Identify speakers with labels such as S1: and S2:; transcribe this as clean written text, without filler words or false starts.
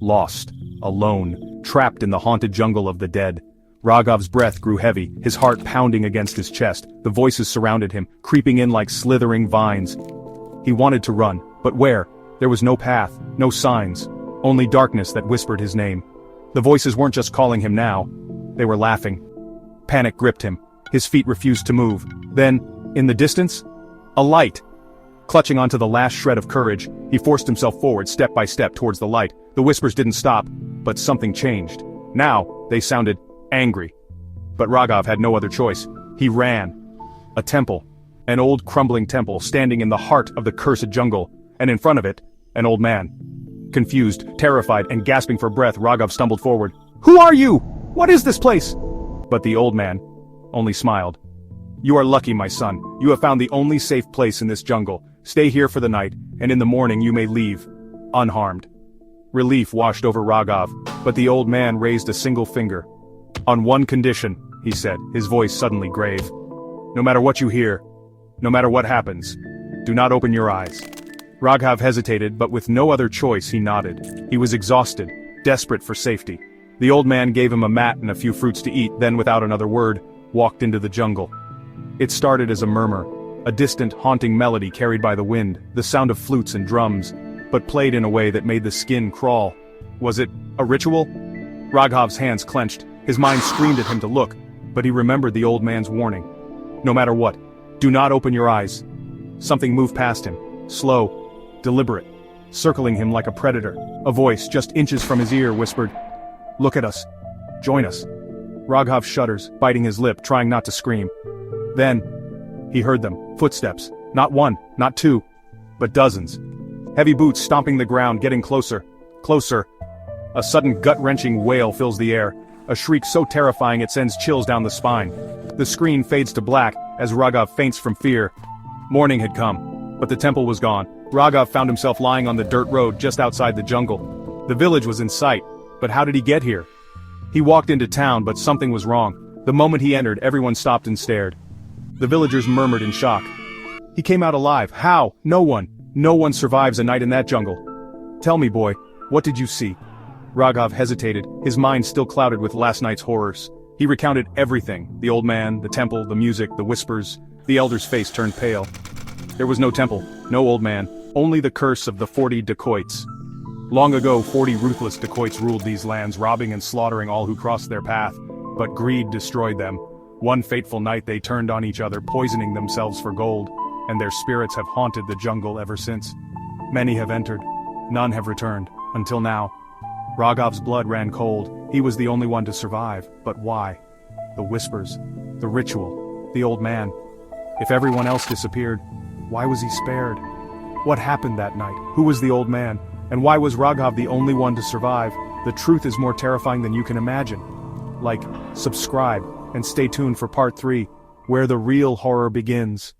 S1: Lost, alone, trapped in the haunted jungle of the dead. Raghav's breath grew heavy, his heart pounding against his chest. The voices surrounded him, creeping in like slithering vines. He wanted to run, but where? There was no path, no signs, only darkness that whispered his name. The voices weren't just calling him now, they were laughing. Panic gripped him. His feet refused to move. Then, in the distance, a light. Clutching onto the last shred of courage, he forced himself forward step by step towards the light. The whispers didn't stop, but something changed. Now, they sounded angry. But Raghav had no other choice. He ran. A temple. An old crumbling temple standing in the heart of the cursed jungle, and in front of it, an old man. Confused, terrified, and gasping for breath, Raghav stumbled forward. "Who are you? What is this place?" But the old man only smiled. "You are lucky, my son. You have found the only safe place in this jungle. Stay here for the night, and in the morning you may leave, unharmed." Relief washed over Raghav, but the old man raised a single finger. "On one condition," he said, his voice suddenly grave. "No matter what you hear, no matter what happens, do not open your eyes." Raghav hesitated, but with no other choice he nodded. He was exhausted, desperate for safety. The old man gave him a mat and a few fruits to eat, then without another word, walked into the jungle. It started as a murmur, a distant, haunting melody carried by the wind, the sound of flutes and drums, but played in a way that made the skin crawl. Was it a ritual? Raghav's hands clenched, his mind screamed at him to look, but he remembered the old man's warning. No matter what, do not open your eyes. Something moved past him, slow, deliberate, circling him like a predator. A voice, just inches from his ear, whispered, "Look at us. Join us." Raghav shudders, biting his lip, trying not to scream. Then, he heard them, footsteps, not one, not two, but dozens. Heavy boots stomping the ground, getting closer, closer. A sudden gut-wrenching wail fills the air, a shriek so terrifying it sends chills down the spine. The screen fades to black as Raghav faints from fear. Morning had come, but the temple was gone. Raghav found himself lying on the dirt road just outside the jungle. The village was in sight, but how did he get here? He walked into town, but something was wrong. The moment he entered, everyone stopped and stared. The villagers murmured in shock. He came out alive. How? No one survives a night in that jungle. Tell me, boy, what did you see? Raghav hesitated, his mind still clouded with last night's horrors. He recounted everything, the old man, the temple, the music, the whispers. The elder's face turned pale. There was no temple, no old man, only the curse of the 40 dacoits. Long ago, 40 ruthless dacoits ruled these lands, robbing and slaughtering all who crossed their path, but greed destroyed them. One fateful night they turned on each other, poisoning themselves for gold, and their spirits have haunted the jungle ever since. Many have entered, none have returned, until now. Raghav's blood ran cold. He was the only one to survive, but why? The whispers, the ritual, the old man. If everyone else disappeared, why was he spared? What happened that night? Who was the old man? And why was Raghav the only one to survive? The truth is more terrifying than you can imagine. Like, subscribe, and stay tuned for part 3, where the real horror begins.